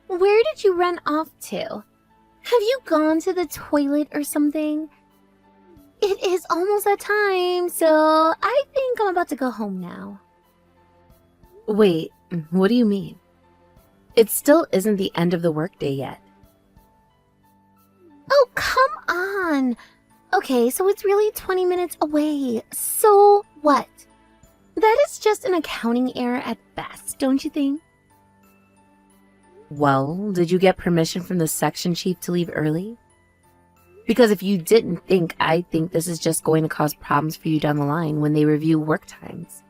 Where did you run off to? Have you gone to the toilet or something? It is almost that time, so I think I'm about to go home now. Wait, what do you mean? It still isn't the end of the workday yet. Oh, come on! Okay, so it's really 20 minutes away. So what? That is just an accounting error at best, don't you think? Well, did you get permission from the section chief to leave early? Because if you didn't think, I think this is just going to cause problems for you down the line when they review work times.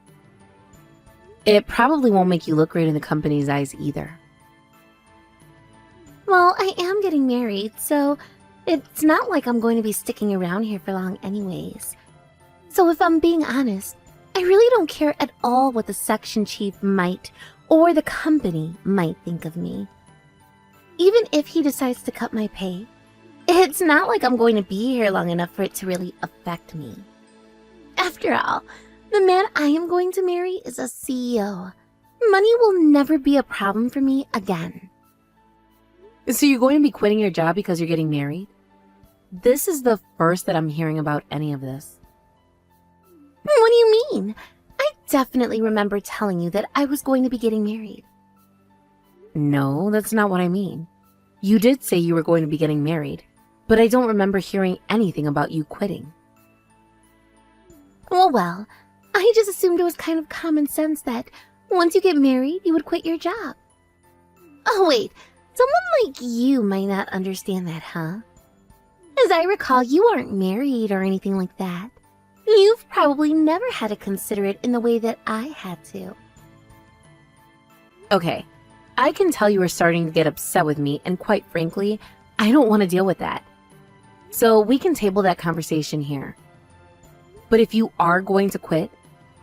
It probably won't make you look great in the company's eyes either. Well, I am getting married, so it's not like I'm going to be sticking around here for long anyways. So if I'm being honest, I really don't care at all what the section chief might or the company might think of me. Even if he decides to cut my pay, it's not like I'm going to be here long enough for it to really affect me. After all, the man I am going to marry is a CEO. Money will never be a problem for me again. So you're going to be quitting your job because you're getting married? This is the first that I'm hearing about any of this. What do you mean? I definitely remember telling you that I was going to be getting married. No, that's not what I mean. You did say you were going to be getting married, but I don't remember hearing anything about you quitting. Well, I just assumed it was kind of common sense that once you get married, you would quit your job. Oh wait, someone like you might not understand that, huh? As I recall, you aren't married or anything like that. You've probably never had to consider it in the way that I had to. Okay, I can tell you are starting to get upset with me, and quite frankly, I don't want to deal with that. So we can table that conversation here. But if you are going to quit,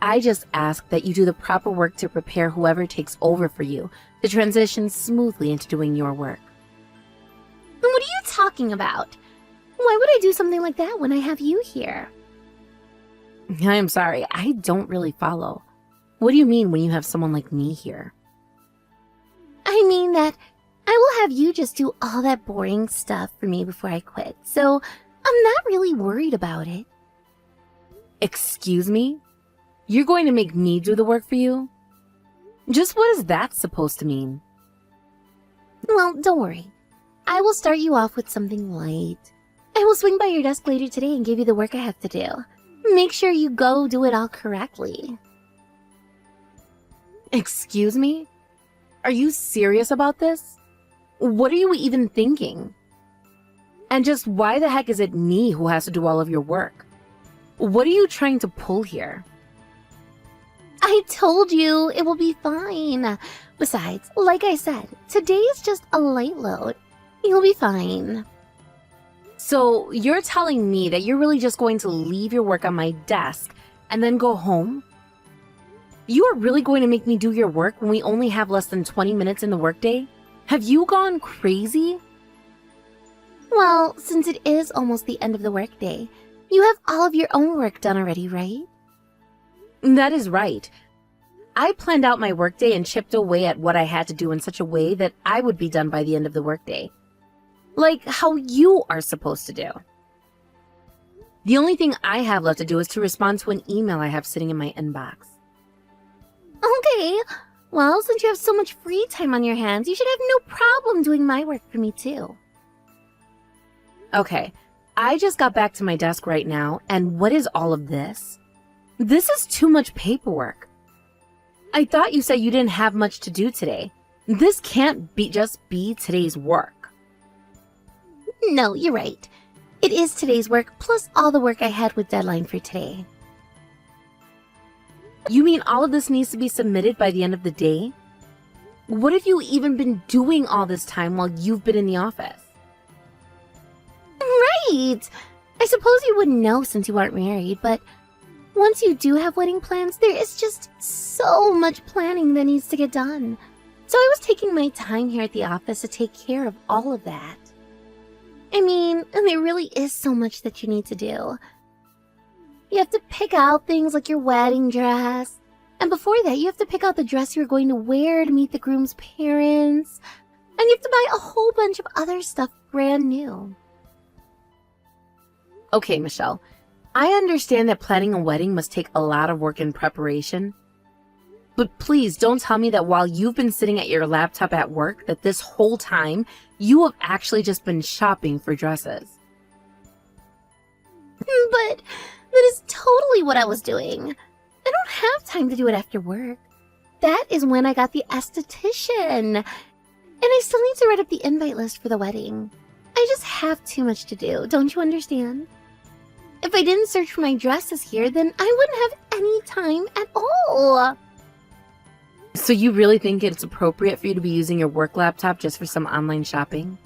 I just ask that you do the proper work to prepare whoever takes over for you to transition smoothly into doing your work. What are you talking about? Why would I do something like that when I have you here? I'm sorry, I don't really follow. What do you mean when you have someone like me here? I mean that I will have you just do all that boring stuff for me before I quit, so I'm not really worried about it. Excuse me? You're going to make me do the work for you? Just what is that supposed to mean? Well, don't worry. I will start you off with something light. I will swing by your desk later today and give you the work I have to do. Make sure you go do it all correctly. Excuse me? Are you serious about this? What are you even thinking? And just why the heck is it me who has to do all of your work? What are you trying to pull here? I told you it will be fine. Besides, like I said, today is just a light load. You'll be fine. So you're telling me that you're really just going to leave your work on my desk and then go home? You are really going to make me do your work when we only have less than 20 minutes in the workday? Have you gone crazy? Well, since it is almost the end of the workday, you have all of your own work done already, right? That is right. I planned out my workday and chipped away at what I had to do in such a way that I would be done by the end of the workday. Like how you are supposed to do. The only thing I have left to do is to respond to an email I have sitting in my inbox. Okay, well, since you have so much free time on your hands, you should have no problem doing my work for me too. Okay, I just got back to my desk right now, and what is all of this? This is too much paperwork. I thought you said you didn't have much to do today. This can't just be today's work. No, you're right. It is today's work plus all the work I had with deadline for today. You mean all of this needs to be submitted by the end of the day? What have you even been doing all this time while you've been in the office? Right! I suppose you wouldn't know since you aren't married, but once you do have wedding plans, there is just so much planning that needs to get done. So I was taking my time here at the office to take care of all of that. I mean, there really is so much that you need to do. You have to pick out things like your wedding dress. And before that, you have to pick out the dress you're going to wear to meet the groom's parents. And you have to buy a whole bunch of other stuff brand new. Okay, Michelle, I understand that planning a wedding must take a lot of work and preparation. But please don't tell me that while you've been sitting at your laptop at work, that this whole time you have actually just been shopping for dresses. But that is totally what I was doing. I don't have time to do it after work. That is when I got the esthetician. And I still need to write up the invite list for the wedding. I just have too much to do, don't you understand? If I didn't search for my dresses here, then I wouldn't have any time at all. So you really think it's appropriate for you to be using your work laptop just for some online shopping?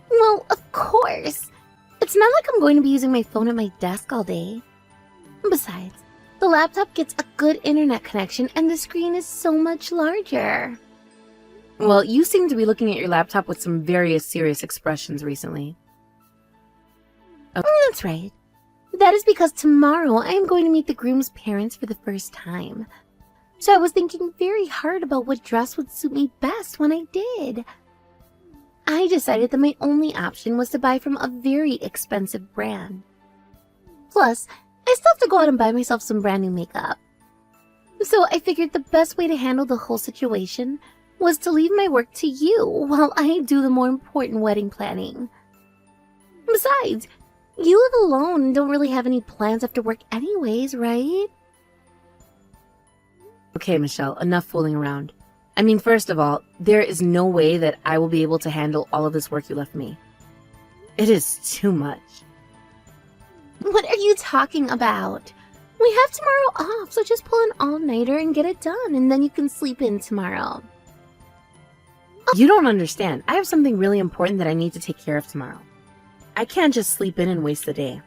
Well, of course. It's not like I'm going to be using my phone at my desk all day. Besides, the laptop gets a good internet connection and the screen is so much larger. Well, you seem to be looking at your laptop with some very serious expressions recently. That's right. That is because tomorrow I am going to meet the groom's parents for the first time. So I was thinking very hard about what dress would suit me best when I did. I decided that my only option was to buy from a very expensive brand. Plus, I still have to go out and buy myself some brand new makeup. So I figured the best way to handle the whole situation was to leave my work to you while I do the more important wedding planning. Besides, you live alone and don't really have any plans after work anyways, right? Okay, Michelle, enough fooling around. I mean, first of all, there is no way that I will be able to handle all of this work you left me. It is too much. What are you talking about? We have tomorrow off, so just pull an all-nighter and get it done, and then you can sleep in tomorrow. You don't understand. I have something really important that I need to take care of tomorrow. I can't just sleep in and waste the day.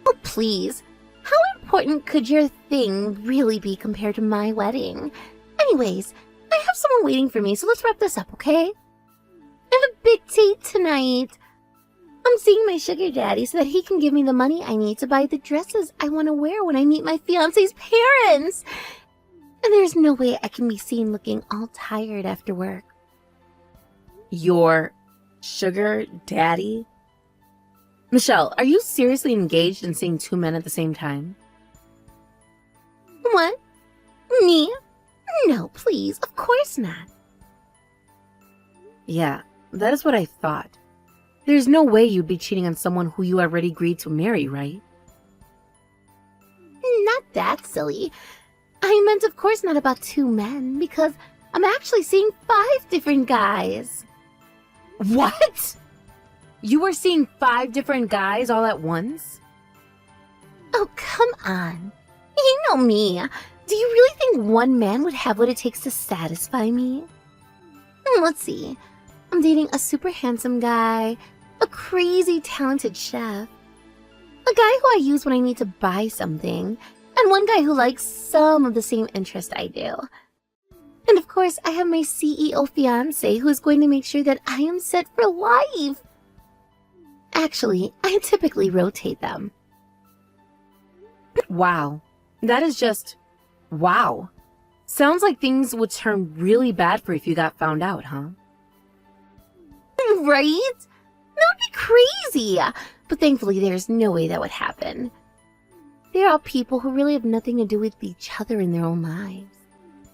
Oh, please. How important could your thing really be compared to my wedding? Anyways, I have someone waiting for me, so let's wrap this up, okay? I have a big date tonight. I'm seeing my sugar daddy so that he can give me the money I need to buy the dresses I want to wear when I meet my fiancé's parents. And there's no way I can be seen looking all tired after work. Your sugar daddy? Michelle, are you seriously engaged in seeing two men at the same time? What? Me? No, please, of course not. Yeah, that is what I thought. There's no way you'd be cheating on someone who you already agreed to marry, right? Not that silly. I meant, of course, not about two men, because I'm actually seeing 5 different guys. What? You were seeing 5 different guys all at once? Oh, come on. You know me. Do you really think one man would have what it takes to satisfy me? Let's see. I'm dating a super handsome guy, a crazy talented chef, a guy who I use when I need to buy something, and one guy who likes some of the same interest I do. And of course, I have my CEO fiancé who is going to make sure that I am set for life. Actually, I typically rotate them. Wow. That is just... wow. Sounds like things would turn really bad for you if you got found out, huh? Right? That would be crazy. But thankfully, there's no way that would happen. They're all people who really have nothing to do with each other in their own lives.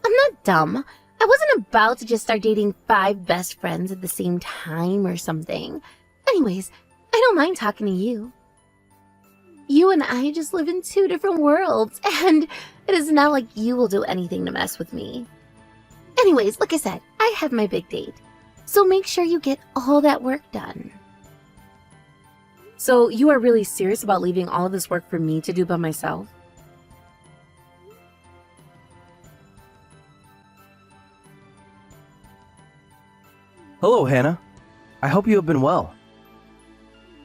I'm not dumb. I wasn't about to just start dating 5 best friends at the same time or something. Anyways, I don't mind talking to you. You and I just live in 2 different worlds, and it is not like you will do anything to mess with me. Anyways, like I said, I have my big date. So make sure you get all that work done. So you are really serious about leaving all of this work for me to do by myself? Hello, Hannah. I hope you have been well.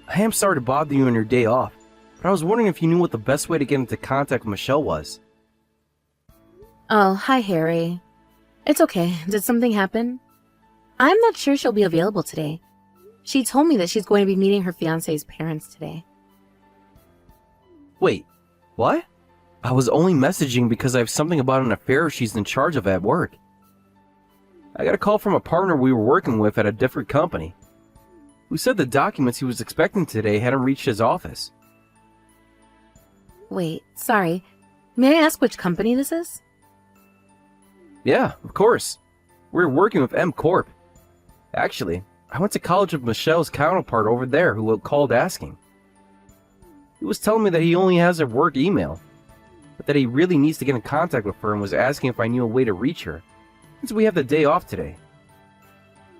I am sorry to bother you on your day off, but I was wondering if you knew what the best way to get into contact with Michelle was. Oh, hi, Harry. It's okay. Did something happen? I'm not sure she'll be available today. She told me that she's going to be meeting her fiancé's parents today. Wait, what? I was only messaging because I have something about an affair she's in charge of at work. I got a call from a partner we were working with at a different company, who said the documents he was expecting today hadn't reached his office. Wait, sorry. May I ask which company this is? Yeah, of course. We're working with M Corp. Actually, I went to college with Michelle's counterpart over there who called asking. He was telling me that he only has her work email, but that he really needs to get in contact with her and was asking if I knew a way to reach her, since we have the day off today.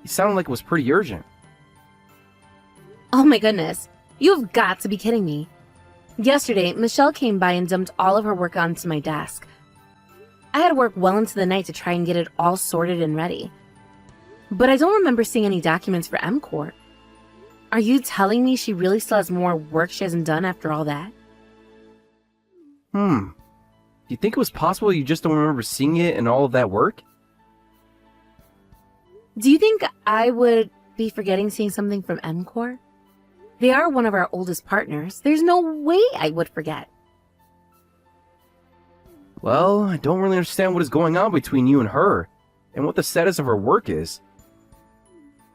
He sounded like it was pretty urgent. Oh my goodness. You've got to be kidding me. Yesterday, Michelle came by and dumped all of her work onto my desk. I had to work well into the night to try and get it all sorted and ready. But I don't remember seeing any documents for MCorp. Are you telling me she really still has more work she hasn't done after all that? Do you think it was possible you just don't remember seeing it and all of that work? Do you think I would be forgetting seeing something from MCorp? They are one of our oldest partners. There's no way I would forget. Well, I don't really understand what is going on between you and her, and what the status of her work is.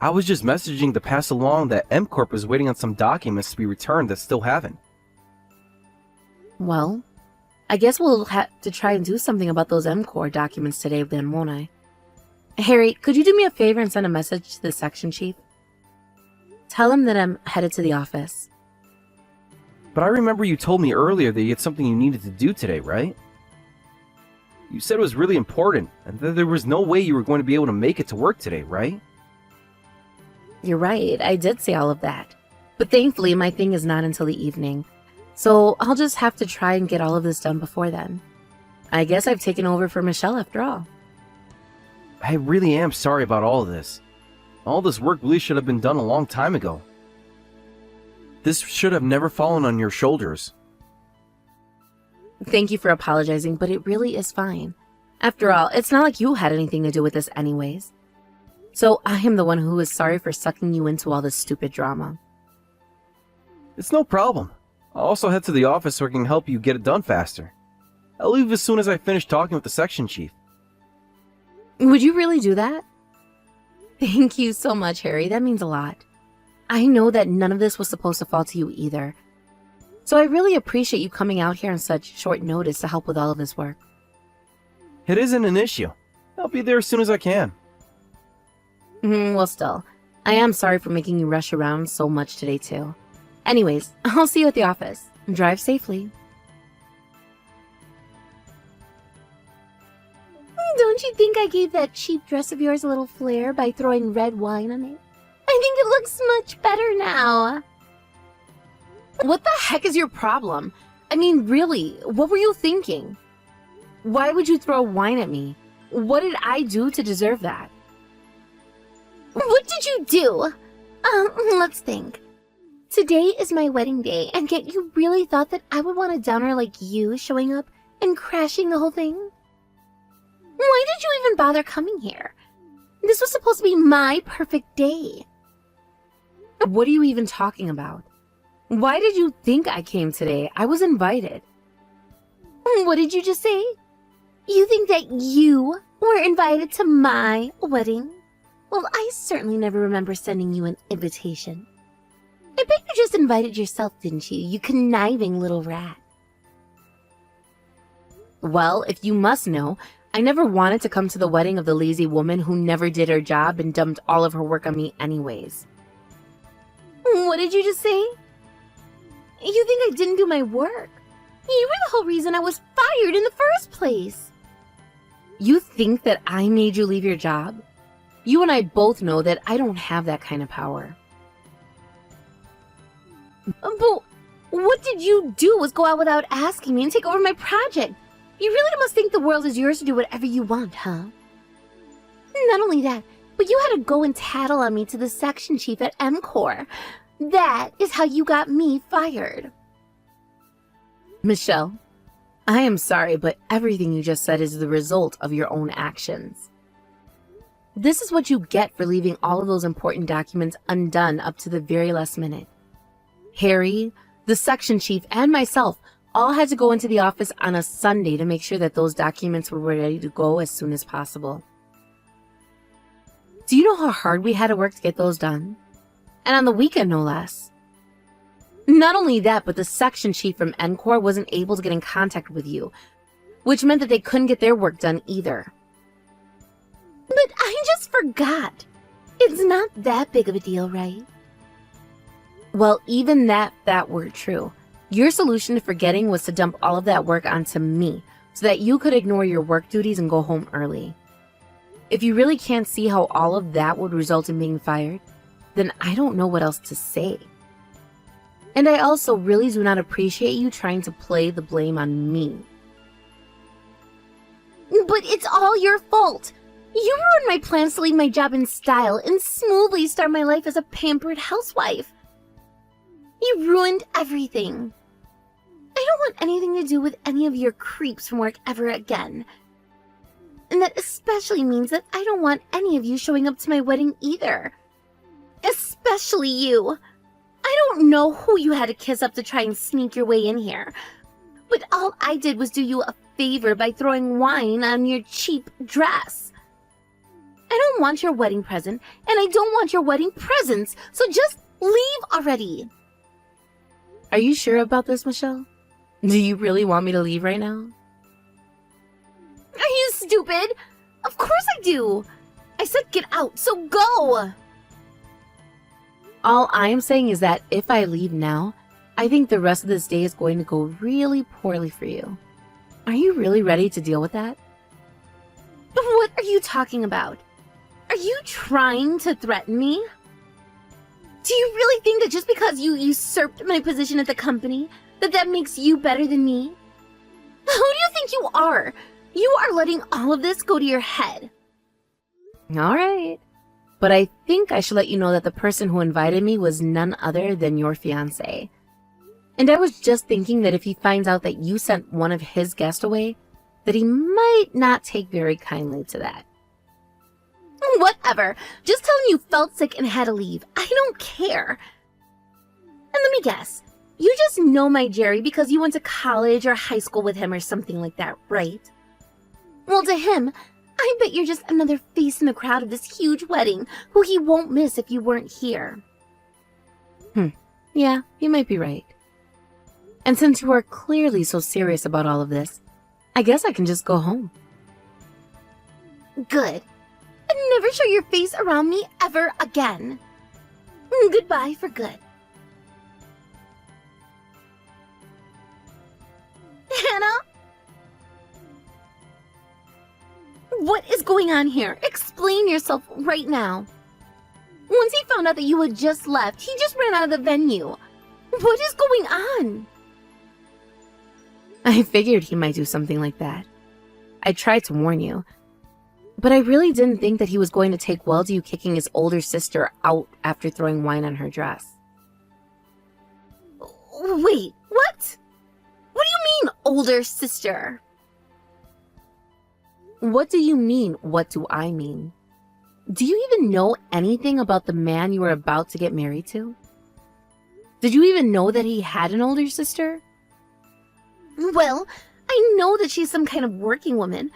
I was just messaging to pass along that MCorp is waiting on some documents to be returned that still haven't. Well, I guess we'll have to try and do something about those MCorp documents today then, won't I? Harry, could you do me a favor and send a message to the section chief? Tell him that I'm headed to the office. But I remember you told me earlier that you had something you needed to do today, right? You said it was really important, and that there was no way you were going to be able to make it to work today, right? You're right, I did say all of that. But thankfully, my thing is not until the evening. So I'll just have to try and get all of this done before then. I guess I've taken over for Michelle after all. I really am sorry about all of this. All this work really should have been done a long time ago. This should have never fallen on your shoulders. Thank you for apologizing, but it really is fine. After all, it's not like you had anything to do with this anyways. So I am the one who is sorry for sucking you into all this stupid drama. It's no problem. I'll also head to the office so I can help you get it done faster. I'll leave as soon as I finish talking with the section chief. Would you really do that? Thank you so much, Harry. That means a lot. I know that none of this was supposed to fall to you either. So I really appreciate you coming out here on such short notice to help with all of this work. It isn't an issue. I'll be there as soon as I can. Well, still, I am sorry for making you rush around so much today, too. Anyways, I'll see you at the office. Drive safely. Don't you think I gave that cheap dress of yours a little flair by throwing red wine on it? I think it looks much better now. What the heck is your problem? I mean, really, what were you thinking? Why would you throw wine at me? What did I do to deserve that? What did you do? Let's think. Today is my wedding day, and yet you really thought that I would want a downer like you showing up and crashing the whole thing? Why did you even bother coming here? This was supposed to be my perfect day. What are you even talking about? Why did you think I came today? I was invited. What did you just say? You think that you were invited to my wedding? Well, I certainly never remember sending you an invitation. I bet you just invited yourself, didn't you, you conniving little rat? Well, if you must know, I never wanted to come to the wedding of the lazy woman who never did her job and dumped all of her work on me anyways. What did you just say? You think I didn't do my work? You were the whole reason I was fired in the first place. You think that I made you leave your job? You and I both know that I don't have that kind of power. But what did you do was go out without asking me and take over my project. You really must think the world is yours to do whatever you want, huh? Not only that, but you had to go and tattle on me to the section chief at MCorp. That is how you got me fired. Michelle, I am sorry, but everything you just said is the result of your own actions. This is what you get for leaving all of those important documents undone up to the very last minute. Harry, the section chief, and myself all had to go into the office on a Sunday to make sure that those documents were ready to go as soon as possible. Do you know how hard we had to work to get those done? And on the weekend, no less. Not only that, but the section chief from Encore wasn't able to get in contact with you, which meant that they couldn't get their work done either. But I just forgot. It's not that big of a deal, right? Well, even that were true. Your solution to forgetting was to dump all of that work onto me, so that you could ignore your work duties and go home early. If you really can't see how all of that would result in being fired, then I don't know what else to say. And I also really do not appreciate you trying to play the blame on me. But it's all your fault. You ruined my plans to leave my job in style and smoothly start my life as a pampered housewife. You ruined everything. I don't want anything to do with any of your creeps from work ever again. And that especially means that I don't want any of you showing up to my wedding either. Especially you. I don't know who you had to kiss up to try and sneak your way in here. But all I did was do you a favor by throwing wine on your cheap dress. I don't want your wedding present, and I don't want your wedding presents, so just leave already. Are you sure about this, Michelle? Do you really want me to leave right now? Are you stupid? Of course I do. I said get out, so go. All I'm saying is that if I leave now, I think the rest of this day is going to go really poorly for you. Are you really ready to deal with that? What are you talking about? Are you trying to threaten me? Do you really think that just because you usurped my position at the company, that makes you better than me? Who do you think you are? You are letting all of this go to your head. All right. But I think I should let you know that the person who invited me was none other than your fiancé. And I was just thinking that if he finds out that you sent one of his guests away, that he might not take very kindly to that. Whatever. Just tell him you felt sick and had to leave. I don't care. And let me guess. You just know my Jerry because you went to college or high school with him or something like that, right? Well, to him, I bet you're just another face in the crowd of this huge wedding who he won't miss if you weren't here. Yeah, you might be right. And since you are clearly so serious about all of this, I guess I can just go home. Good. And never show your face around me ever again. Goodbye for good. Hannah? What is going on here? Explain yourself right now. Once he found out that you had just left, he just ran out of the venue. What is going on? I figured he might do something like that. I tried to warn you. But I really didn't think that he was going to take well to you kicking his older sister out after throwing wine on her dress. Wait, what? What do you mean, older sister? What do you mean, what do I mean? Do you even know anything about the man you are about to get married to? Did you even know that he had an older sister? Well, I know that she's some kind of working woman.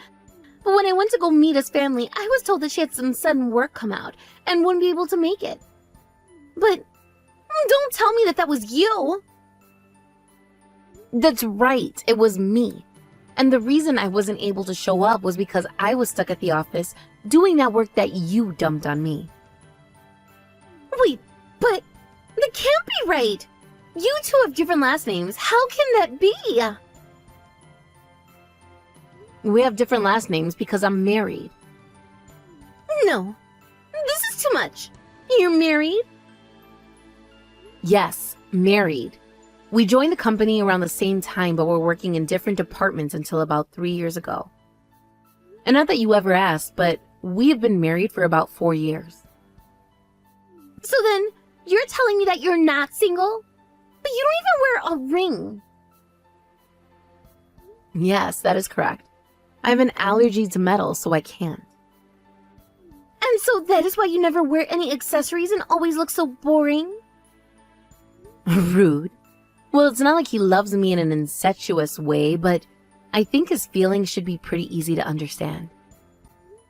But when I went to go meet his family, I was told that she had some sudden work come out and wouldn't be able to make it. But don't tell me that was you. That's right, it was me. And the reason I wasn't able to show up was because I was stuck at the office doing that work that you dumped on me. Wait, but that can't be right. You two have different last names. How can that be? We have different last names because I'm married. No, this is too much. You're married? Yes, married. We joined the company around the same time, but were working in different departments until about 3 years ago. And not that you ever asked, but we have been married for about 4 years. So then, you're telling me that you're not single? But you don't even wear a ring. Yes, that is correct. I have an allergy to metal, so I can't. And so that is why you never wear any accessories and always look so boring? Rude. Well, it's not like he loves me in an incestuous way, but I think his feelings should be pretty easy to understand.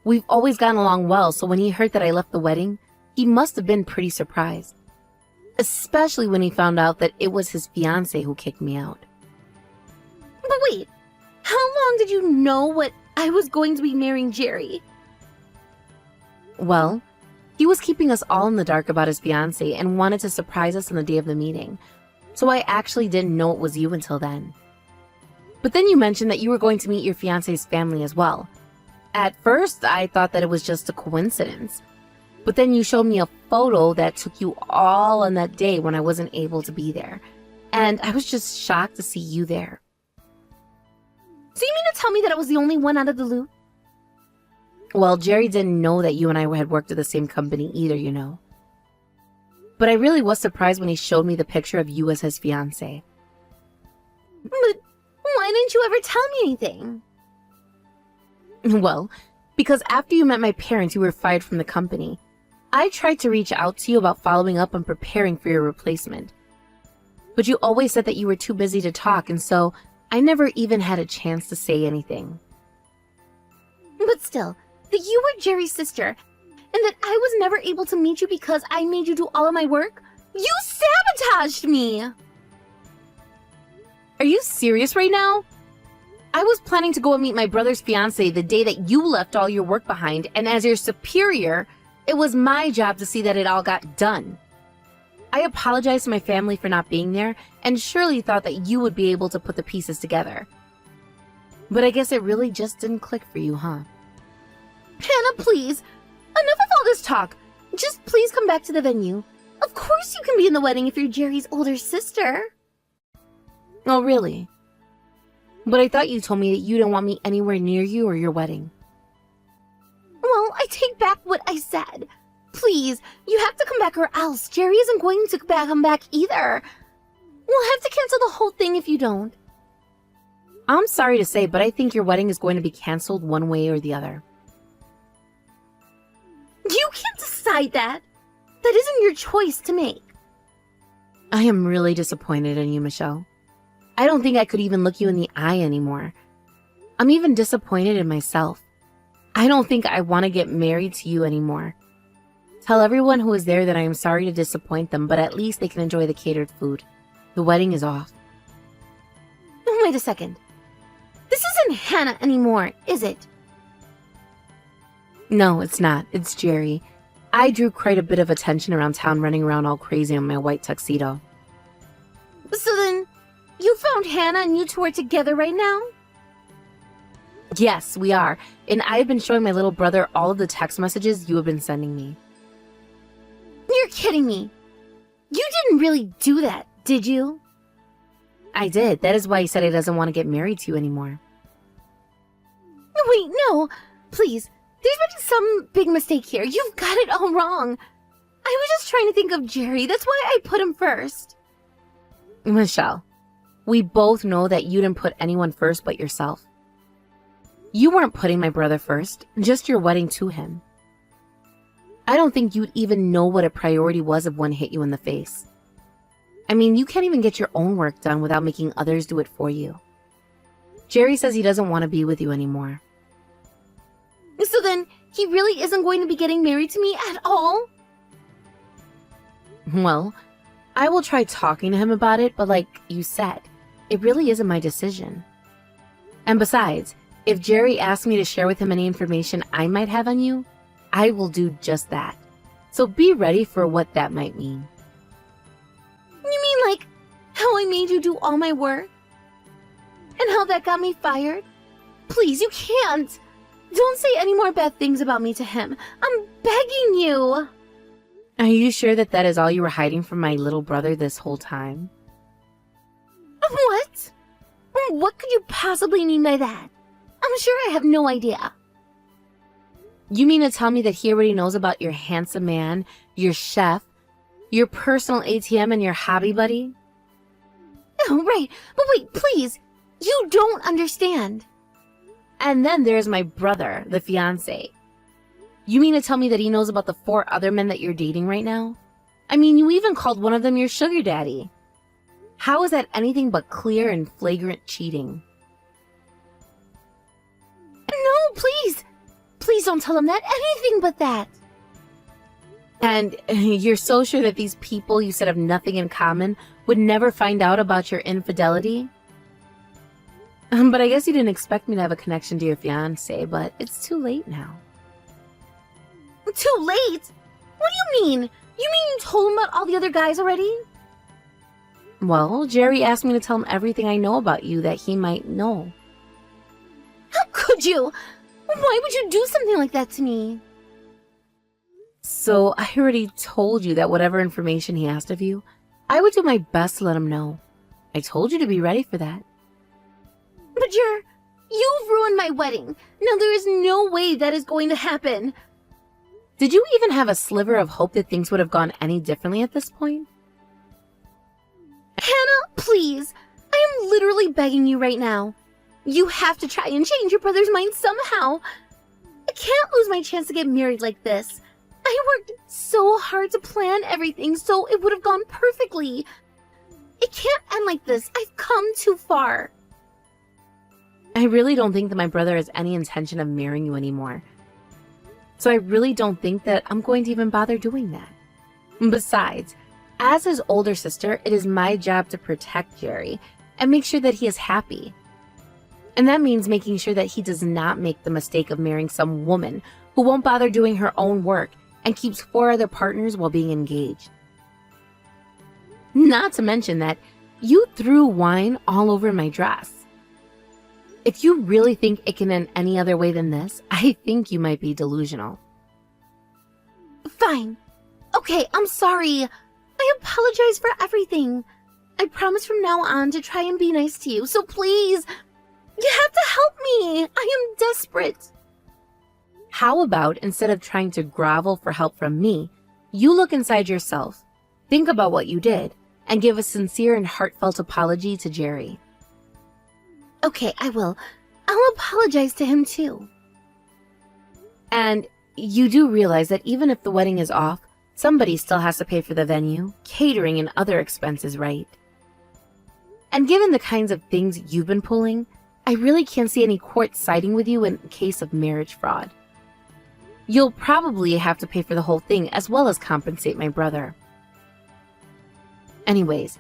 We've always gotten along well, so when he heard that I left the wedding, he must have been pretty surprised. Especially when he found out that it was his fiancée who kicked me out. But wait, how long did you know what I was going to be marrying Jerry? Well, he was keeping us all in the dark about his fiancée and wanted to surprise us on the day of the meeting, so I actually didn't know it was you until then. But then you mentioned that you were going to meet your fiancé's family as well. At first, I thought that it was just a coincidence. But then you showed me a photo that took you all on that day when I wasn't able to be there. And I was just shocked to see you there. So you mean to tell me that I was the only one out of the loop? Well, Jerry didn't know that you and I had worked at the same company either, you know. But I really was surprised when he showed me the picture of you as his fiancé. But why didn't you ever tell me anything? Well, because after you met my parents, you were fired from the company. I tried to reach out to you about following up and preparing for your replacement. But you always said that you were too busy to talk, and so I never even had a chance to say anything. But still, that you were Jerry's sister, and that I was never able to meet you because I made you do all of my work? You sabotaged me! Are you serious right now? I was planning to go and meet my brother's fiancé the day that you left all your work behind, and as your superior, it was my job to see that it all got done. I apologized to my family for not being there, and surely thought that you would be able to put the pieces together. But I guess it really just didn't click for you, huh? Hannah, please! Enough of all this talk! Just please come back to the venue. Of course you can be in the wedding if you're Jerry's older sister. Oh, really? But I thought you told me that you didn't want me anywhere near you or your wedding. Well, I take back what I said. Please, you have to come back or else Jerry isn't going to come back either. We'll have to cancel the whole thing if you don't. I'm sorry to say, but I think your wedding is going to be canceled one way or the other. You can't decide that. That isn't your choice to make. I am really disappointed in you, Michelle. I don't think I could even look you in the eye anymore. I'm even disappointed in myself. I don't think I want to get married to you anymore. Tell everyone who is there that I am sorry to disappoint them, but at least they can enjoy the catered food. The wedding is off. Wait a second. This isn't Hannah anymore, is it? No, it's not. It's Jerry. I drew quite a bit of attention around town running around all crazy in my white tuxedo. So then, you found Hannah and you two are together right now? Yes, we are. And I've been showing my little brother all of the text messages you have been sending me. You're kidding me. You didn't really do that, did you? I did. That is why he said he doesn't want to get married to you anymore. Wait, no. Please. There's been some big mistake here. You've got it all wrong. I was just trying to think of Jerry. That's why I put him first. Michelle, we both know that you didn't put anyone first but yourself. You weren't putting my brother first, just your wedding to him. I don't think you'd even know what a priority was if one hit you in the face. I mean, you can't even get your own work done without making others do it for you. Jerry says he doesn't want to be with you anymore. So then, he really isn't going to be getting married to me at all? Well, I will try talking to him about it, but like you said, it really isn't my decision. And besides, if Jerry asks me to share with him any information I might have on you, I will do just that. So be ready for what that might mean. You mean like how I made you do all my work? And how that got me fired? Please, you can't! Don't say any more bad things about me to him. I'm begging you! Are you sure that that is all you were hiding from my little brother this whole time? What? What could you possibly mean by that? I'm sure I have no idea. You mean to tell me that he already knows about your handsome man, your chef, your personal ATM, and your hobby buddy? Oh, right. But wait, please. You don't understand. And then there's my brother, the fiancé. You mean to tell me that he knows about the 4 other men that you're dating right now? I mean, you even called one of them your sugar daddy. How is that anything but clear and flagrant cheating? No, please. please don't tell him that. Anything but that. And you're so sure that these people you said have nothing in common would never find out about your infidelity? But I guess you didn't expect me to have a connection to your fiancé, but it's too late now. Too late? What do you mean? You mean you told him about all the other guys already? Well, Jerry asked me to tell him everything I know about you that he might know. How could you? Why would you do something like that to me? So I already told you that whatever information he asked of you, I would do my best to let him know. I told you to be ready for that. But you've ruined my wedding. Now there is no way that is going to happen. Did you even have a sliver of hope that things would have gone any differently at this point? Hannah, please. I am literally begging you right now. You have to try and change your brother's mind somehow. I can't lose my chance to get married like this. I worked so hard to plan everything so it would have gone perfectly. It can't end like this. I've come too far. I really don't think that my brother has any intention of marrying you anymore. So I really don't think that I'm going to even bother doing that. Besides, as his older sister, it is my job to protect Jerry and make sure that he is happy. And that means making sure that he does not make the mistake of marrying some woman who won't bother doing her own work and keeps 4 other partners while being engaged. Not to mention that you threw wine all over my dress. If you really think it can end any other way than this, I think you might be delusional. Fine. Okay, I'm sorry. I apologize for everything. I promise from now on to try and be nice to you, so please, you have to help me. I am desperate. How about instead of trying to grovel for help from me, you look inside yourself, think about what you did, and give a sincere and heartfelt apology to Jerry. Okay, I will. I'll apologize to him too. And you do realize that even if the wedding is off, somebody still has to pay for the venue, catering, and other expenses, right? And given the kinds of things you've been pulling, I really can't see any court siding with you in case of marriage fraud. You'll probably have to pay for the whole thing as well as compensate my brother. Anyways,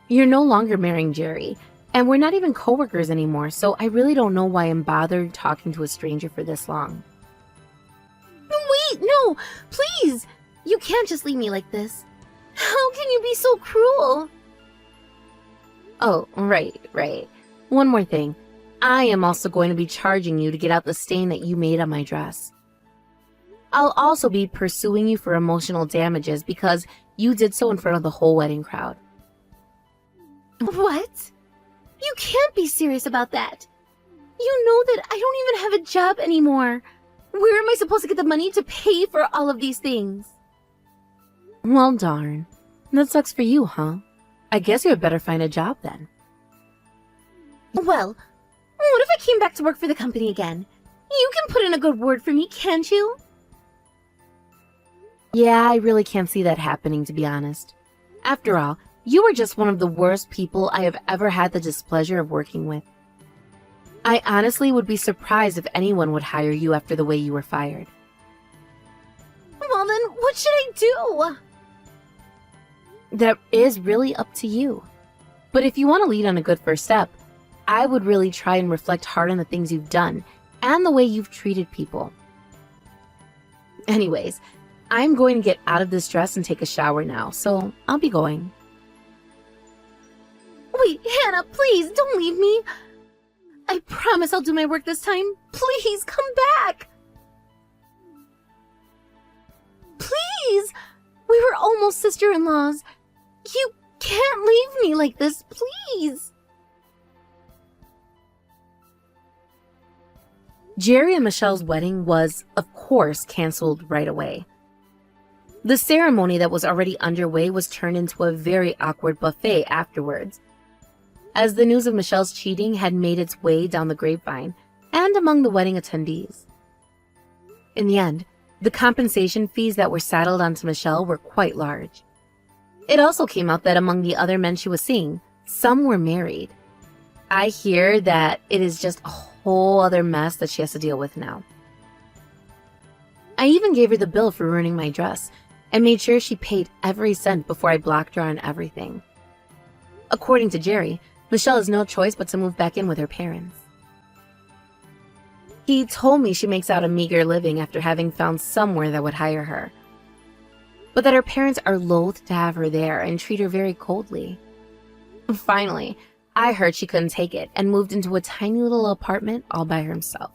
you're no longer marrying Jerry, and we're not even coworkers anymore, so I really don't know why I'm bothered talking to a stranger for this long. Wait, no, please! You can't just leave me like this. How can you be so cruel? Oh, right. One more thing. I am also going to be charging you to get out the stain that you made on my dress. I'll also be pursuing you for emotional damages because you did so in front of the whole wedding crowd. What? You can't be serious about that. You know that I don't even have a job anymore. Where am I supposed to get the money to pay for all of these things? Well, darn. That sucks for you, huh? I guess you had better find a job then. Well, what if I came back to work for the company again? You can put in a good word for me, can't you? Yeah, I really can't see that happening, to be honest. After all, you were just one of the worst people I have ever had the displeasure of working with. I honestly would be surprised if anyone would hire you after the way you were fired. Well then, what should I do? That is really up to you. But if you want to lead on a good first step, I would really try and reflect hard on the things you've done and the way you've treated people. Anyways, I'm going to get out of this dress and take a shower now, so I'll be going. Wait, Hannah, please, don't leave me. I promise I'll do my work this time. Please, come back. Please! We were almost sister-in-laws. You can't leave me like this, please. Jerry and Michelle's wedding was, of course, canceled right away. The ceremony that was already underway was turned into a very awkward buffet afterwards, as the news of Michelle's cheating had made its way down the grapevine and among the wedding attendees. In the end, the compensation fees that were saddled onto Michelle were quite large. It also came out that among the other men she was seeing, some were married. I hear that it is just a whole other mess that she has to deal with now. I even gave her the bill for ruining my dress and made sure she paid every cent before I blocked her on everything. According to Jerry, Michelle has no choice but to move back in with her parents. He told me she makes out a meager living after having found somewhere that would hire her, but that her parents are loath to have her there and treat her very coldly. Finally, I heard she couldn't take it and moved into a tiny little apartment all by herself.